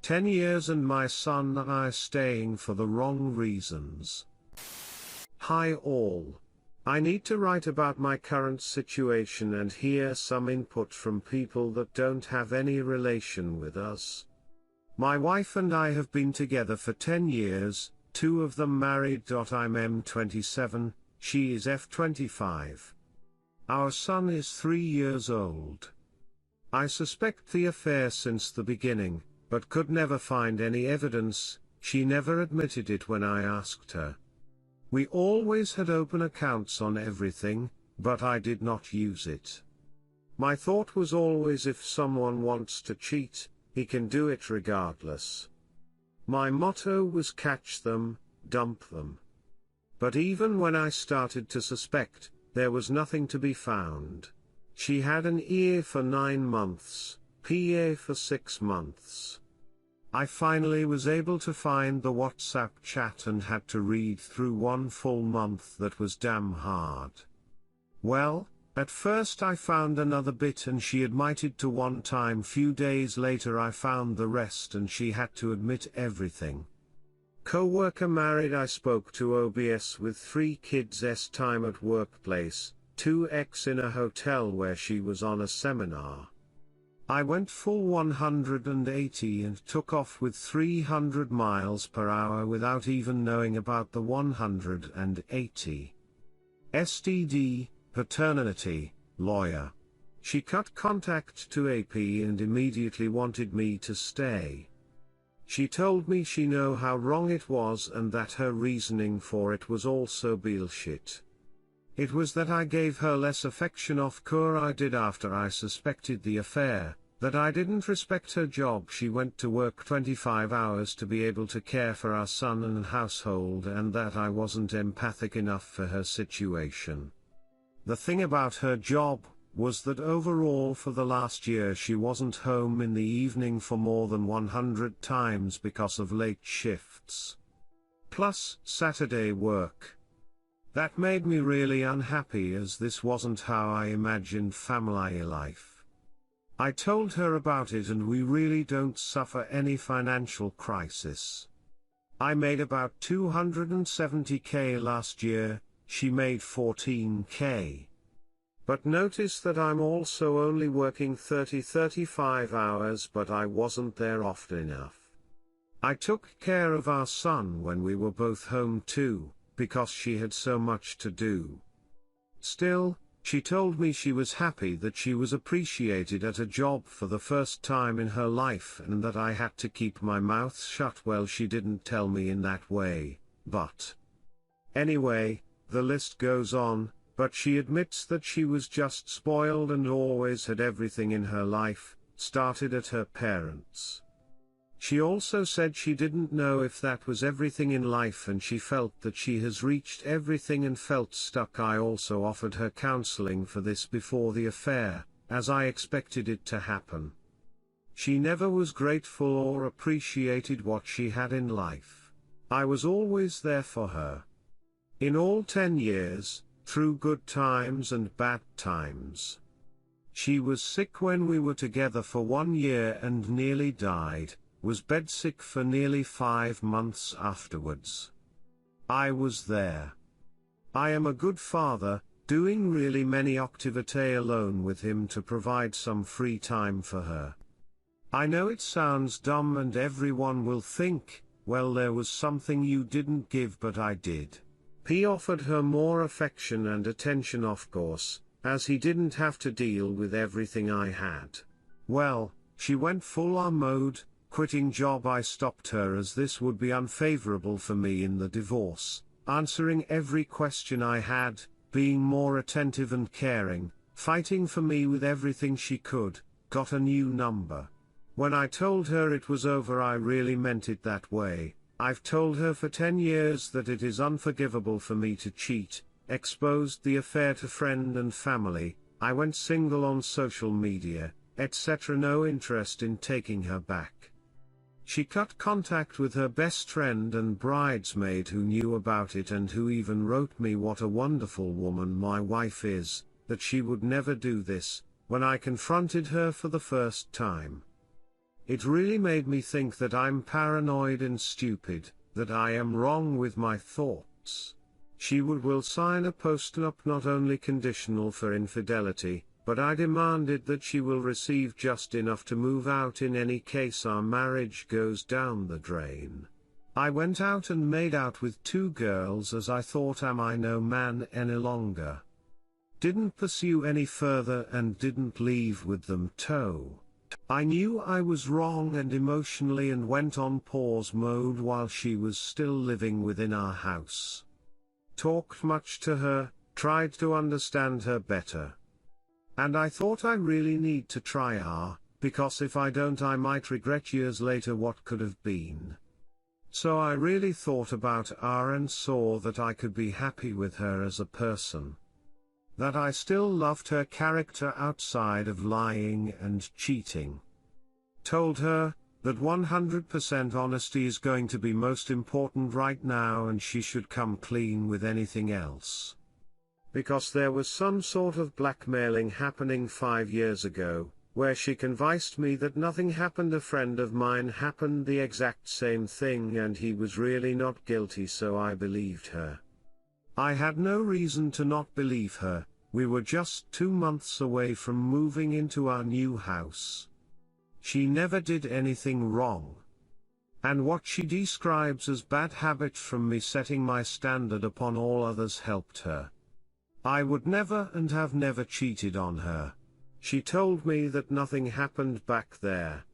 10 years and my son and I staying for the wrong reasons. Hi all. I need to write about my current situation and hear some input from people that don't have any relation with us. My wife and I have been together for 10 years, 2 of them married. I'm M27, she is F25. Our son is 3 years old. I suspect the affair since the beginning, but could never find any evidence. She never admitted it when I asked her. We always had open accounts on everything, but I did not use it. My thought was always, if someone wants to cheat, he can do it regardless. My motto was catch them, dump them. But even when I started to suspect, there was nothing to be found. She had an EA for 9 months, PA for 6 months. I finally was able to find the WhatsApp chat and had to read through 1 full month. That was damn hard. Well, at first I found another bit and she admitted to one time. Few days later I found the rest and she had to admit everything. Co-worker married. I spoke to OBS with 3 kids. Time at workplace, 2x in a hotel where she was on a seminar. I went full 180 and took off with 300 miles per hour without even knowing about the 180. STD, paternity, lawyer. She cut contact to AP and immediately wanted me to stay. She told me she knew how wrong it was and that her reasoning for it was also bullshit. It was that I gave her less affection off cure I did after I suspected the affair, that I didn't respect her job. She went to work 25 hours to be able to care for our son and household, and that I wasn't empathic enough for her situation. The thing about her job was that overall for the last year she wasn't home in the evening for more than 100 times because of late shifts. Plus Saturday work. That made me really unhappy, as this wasn't how I imagined family life. I told her about it and we really don't suffer any financial crisis. I made about 270k last year, she made 14k. But notice that I'm also only working 30-35 hours, but I wasn't there often enough. I took care of our son when we were both home too, because she had so much to do. Still, she told me she was happy that she was appreciated at a job for the first time in her life and that I had to keep my mouth shut. Well, she didn't tell me in that way, but anyway, the list goes on, but she admits that she was just spoiled and always had everything in her life, started at her parents. She also said she didn't know if that was everything in life and she felt that she has reached everything and felt stuck. I also offered her counseling for this before the affair, as I expected it to happen. She never was grateful or appreciated what she had in life. I was always there for her. In all 10 years, through good times and bad times. She was sick when we were together for 1 year and nearly died. Was bedsick for nearly 5 months afterwards. I was there. I am a good father, doing really many activities alone with him to provide some free time for her. I know it sounds dumb and everyone will think, well, there was something you didn't give, but I did. He offered her more affection and attention, of course, as he didn't have to deal with everything I had. Well, she went full on mode. Quitting job. I stopped her as this would be unfavorable for me in the divorce, answering every question I had, being more attentive and caring, fighting for me with everything she could. Got a new number. When I told her it was over, I really meant it that way. I've told her for 10 years that it is unforgivable for me to cheat, exposed the affair to friend and family, I went single on social media, etc. No interest in taking her back. She cut contact with her best friend and bridesmaid who knew about it and who even wrote me what a wonderful woman my wife is, that she would never do this, when I confronted her for the first time. It really made me think that I'm paranoid and stupid, that I am wrong with my thoughts. She will sign a post-nup not only conditional for infidelity, but I demanded that she will receive just enough to move out in any case our marriage goes down the drain. I went out and made out with 2 girls as I thought, am I no man any longer? Didn't pursue any further and didn't leave with them too. I knew I was wrong and emotionally and went on pause mode while she was still living within our house. Talked much to her, tried to understand her better. And I thought I really need to try because if I don't I might regret years later what could have been. So I really thought about and saw that I could be happy with her as a person. That I still loved her character outside of lying and cheating. Told her that 100% honesty is going to be most important right now and she should come clean with anything else. Because there was some sort of blackmailing happening 5 years ago, where she convinced me that nothing happened. A friend of mine happened the exact same thing and he was really not guilty, so I believed her. I had no reason to not believe her. We were just 2 months away from moving into our new house. She never did anything wrong. And what she describes as bad habits from me setting my standard upon all others helped her. I would never and have never cheated on her. She told me that nothing happened back there.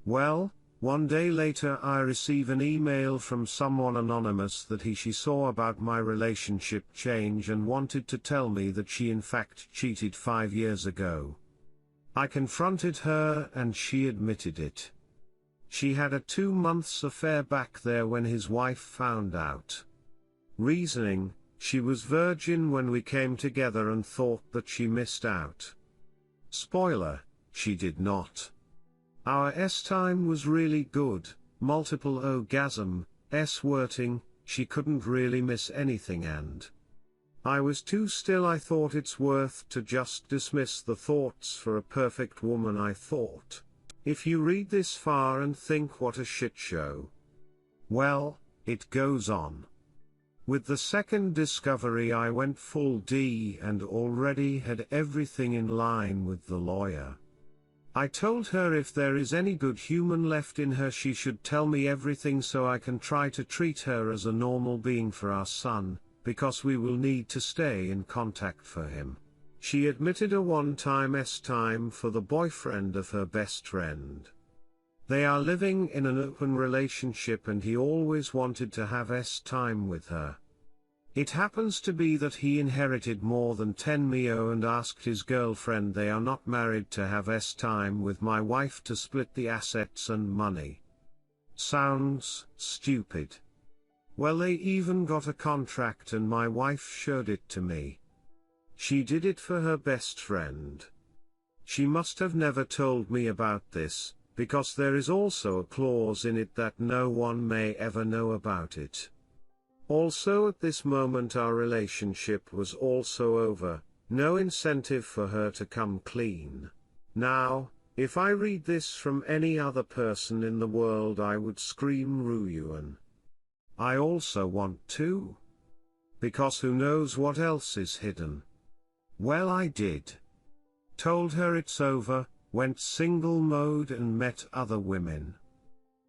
Well, one day later I receive an email from someone anonymous that she saw about my relationship change and wanted to tell me that she in fact cheated 5 years ago. I confronted her and she admitted it. She had a 2 months affair back there when his wife found out. Reasoning, she was virgin when we came together and thought that she missed out. Spoiler, she did not. Our time was really good, multiple orgasm, squirting, she couldn't really miss anything and I was too still. I thought it's worth to just dismiss the thoughts for a perfect woman, I thought. If you read this far and think what a shit show. Well, it goes on. With the second discovery I went full D and already had everything in line with the lawyer. I told her if there is any good human left in her she should tell me everything so I can try to treat her as a normal being for our son, because we will need to stay in contact for him. She admitted a one-time time for the boyfriend of her best friend. They are living in an open relationship and he always wanted to have time with her. It happens to be that he inherited more than 10 mio and asked his girlfriend, they are not married, to have time with my wife to split the assets and money. Sounds stupid. Well, they even got a contract and my wife showed it to me. She did it for her best friend. She must have never told me about this, because there is also a clause in it that no one may ever know about it. Also, at this moment our relationship was also over, no incentive for her to come clean. Now, if I read this from any other person in the world I would scream Ruyuan. I also want to. Because who knows what else is hidden. Well, I did. Told her it's over, went single mode and met other women.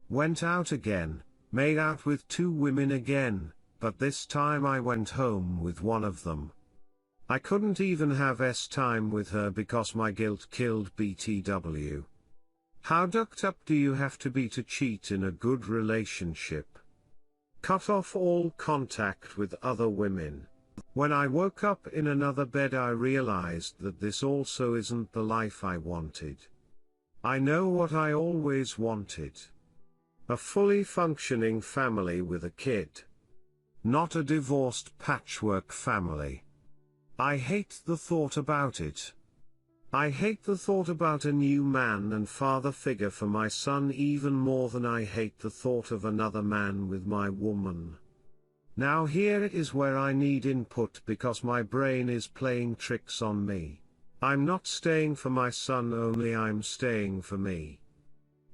Went out again, made out with 2 women again, but this time I went home with one of them. I couldn't even have time with her because my guilt killed BTW. How ducked up do you have to be to cheat in a good relationship? Cut off all contact with other women. When I woke up in another bed I realized that this also isn't the life I wanted. I know what I always wanted. A fully functioning family with a kid. Not a divorced patchwork family. I hate the thought about it. I hate the thought about a new man and father figure for my son even more than I hate the thought of another man with my woman. Now here is where I need input because my brain is playing tricks on me. I'm not staying for my son only, I'm staying for me.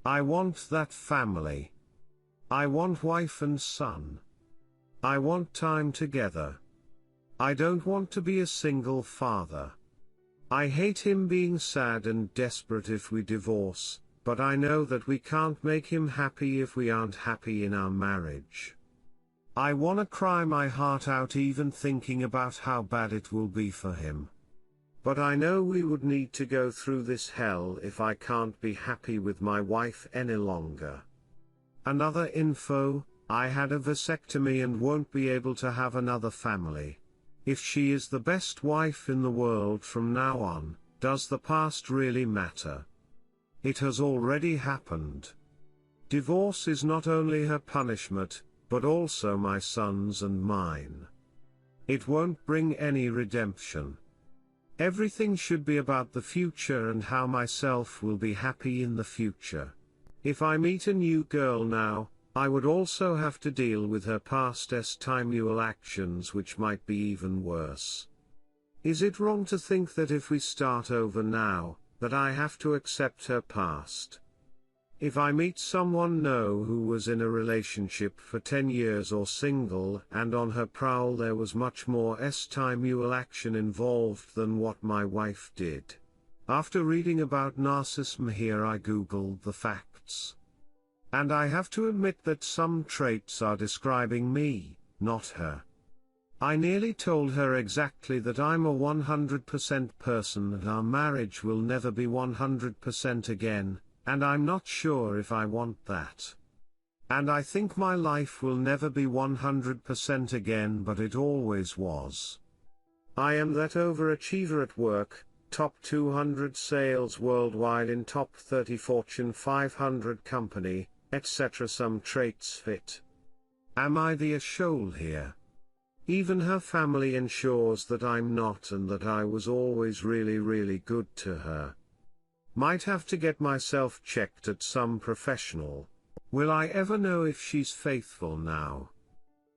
I want that family. I want wife and son. I want time together. I don't want to be a single father. I hate him being sad and desperate if we divorce, but I know that we can't make him happy if we aren't happy in our marriage. I wanna cry my heart out even thinking about how bad it will be for him. But I know we would need to go through this hell if I can't be happy with my wife any longer. Another info, I had a vasectomy and won't be able to have another family. If she is the best wife in the world from now on, does the past really matter? It has already happened. Divorce is not only her punishment, but also my son's and mine. It won't bring any redemption. Everything should be about the future and how myself will be happy in the future. If I meet a new girl now, I would also have to deal with her past estimual actions, which might be even worse. Is it wrong to think that if we start over now, that I have to accept her past? If I meet someone new who was in a relationship for 10 years or single and on her prowl there was much more estimual action involved than what my wife did. After reading about narcissism here I googled the facts. And I have to admit that some traits are describing me, not her. I nearly told her exactly that I'm a 100% person and our marriage will never be 100% again, and I'm not sure if I want that. And I think my life will never be 100% again, but it always was. I am that overachiever at work, top 200 sales worldwide in top 30 Fortune 500 company, etc. Some traits fit. Am I the asshole here? Even her family ensures that I'm not and that I was always really good to her. Might have to get myself checked at some professional. Will I ever know if she's faithful now?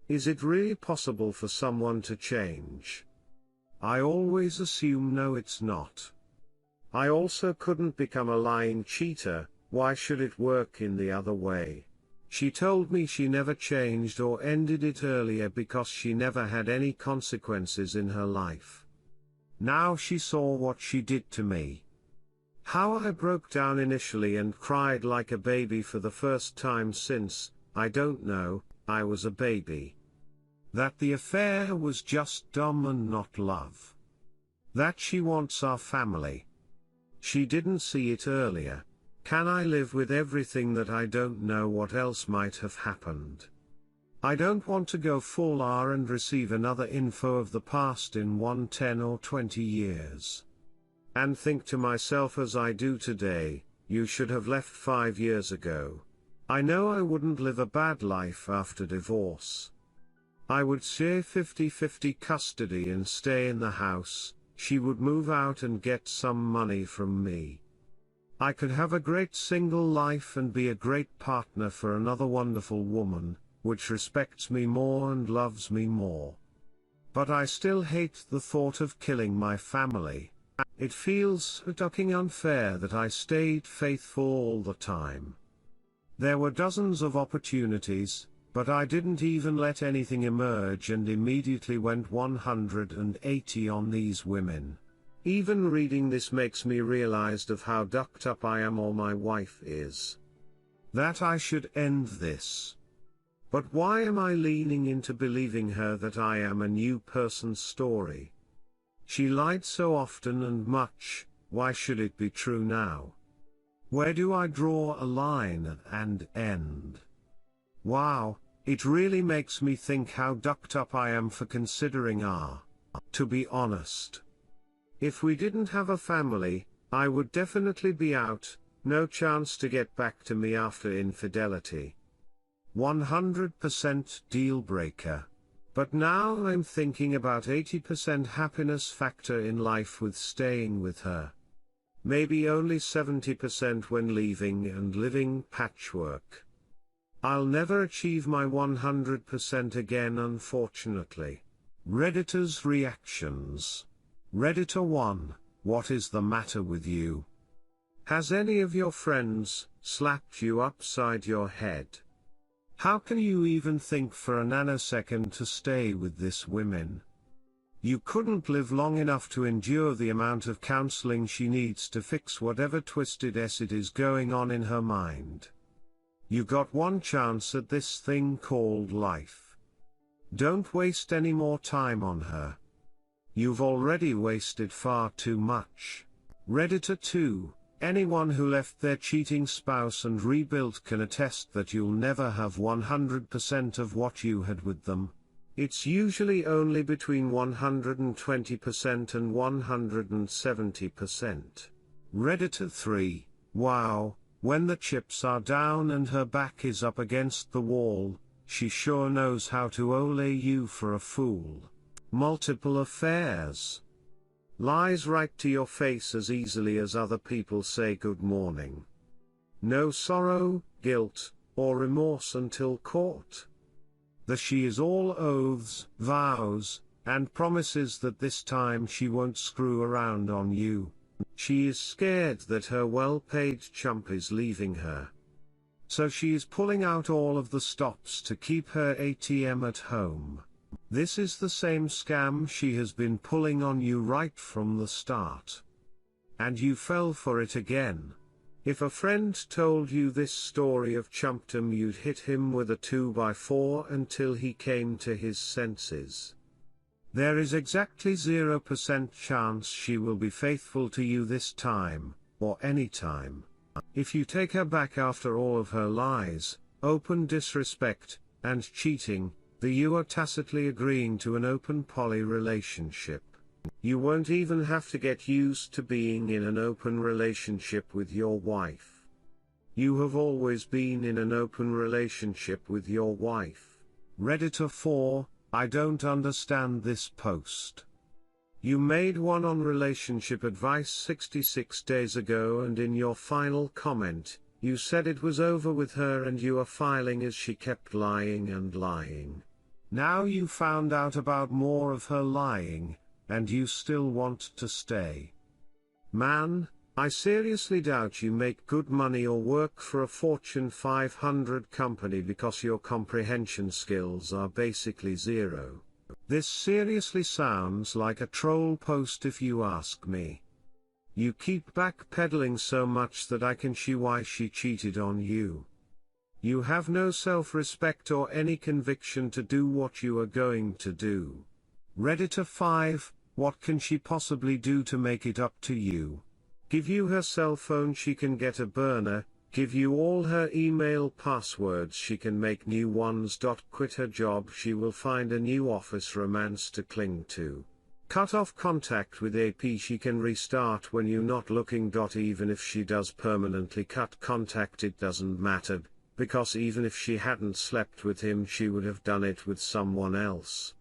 Is it really possible for someone to change? I always assume no, it's not. I also couldn't become a lying cheater. Why should it work in the other way? She told me she never changed or ended it earlier because she never had any consequences in her life. Now she saw what she did to me. How I broke down initially and cried like a baby for the first time since, I don't know, I was a baby. That the affair was just dumb and not love. That she wants our family. She didn't see it earlier. Can I live with everything that I don't know what else might have happened? I don't want to go full R and receive another info of the past in 1, 10 or 20 years. And think to myself as I do today, you should have left 5 years ago. I know I wouldn't live a bad life after divorce. I would share 50-50 custody and stay in the house, she would move out and get some money from me. I could have a great single life and be a great partner for another wonderful woman, which respects me more and loves me more. But I still hate the thought of killing my family. It feels fucking unfair that I stayed faithful all the time. There were dozens of opportunities, but I didn't even let anything emerge and immediately went 180 on these women. Even reading this makes me realize of how ducked up I am or my wife is. That I should end this. But why am I leaning into believing her that I am a new person's story? She lied so often and much, why should it be true now? Where do I draw a line and end? Wow, it really makes me think how ducked up I am for considering R. To be honest. If we didn't have a family, I would definitely be out, no chance to get back to me after infidelity. 100% deal breaker. But now I'm thinking about 80% happiness factor in life with staying with her. Maybe only 70% when leaving and living patchwork. I'll never achieve my 100% again, unfortunately. Redditors' reactions. Redditor 1, what is the matter with you? Has any of your friends slapped you upside your head? How can you even think for a nanosecond to stay with this woman? You couldn't live long enough to endure the amount of counseling she needs to fix whatever twisted s it is going on in her mind. You got one chance at this thing called life. Don't waste any more time on her. You've already wasted far too much. Redditor 2. Anyone who left their cheating spouse and rebuilt can attest that you'll never have 100% of what you had with them. It's usually only between 120% and 170%. Redditor 3. Wow, when the chips are down and her back is up against the wall, she sure knows how to ole you for a fool. Multiple affairs. Lies right to your face as easily as other people say good morning. No sorrow, guilt, or remorse until caught. She is all oaths, vows, and promises that this time she won't screw around on you. She is scared that her well-paid chump is leaving her. So she is pulling out all of the stops to keep her ATM at home. This is the same scam she has been pulling on you right from the start. And you fell for it again. If a friend told you this story of chumpdom, you'd hit him with a 2x4 until he came to his senses. There is exactly 0% chance she will be faithful to you this time, or any time. If you take her back after all of her lies, open disrespect, and cheating, you are tacitly agreeing to an open poly relationship. You won't even have to get used to being in an open relationship with your wife. You have always been in an open relationship with your wife. Redditor 4, I don't understand this post. You made one on relationship advice 66 days ago, and in your final comment, you said it was over with her and you are filing as she kept lying and lying. Now you found out about more of her lying, and you still want to stay. Man, I seriously doubt you make good money or work for a Fortune 500 company because your comprehension skills are basically zero. This seriously sounds like a troll post if you ask me. You keep backpedaling so much that I can see why she cheated on you. You have no self-respect or any conviction to do what you are going to do. Redditor 5, what can she possibly do to make it up to you? Give you her cell phone, she can get a burner. Give you all her email passwords, she can make new ones. Quit her job, she will find a new office romance to cling to. Cut off contact with AP, she can restart when you're not looking. Even if she does permanently cut contact, it doesn't matter, because even if she hadn't slept with him, she would have done it with someone else.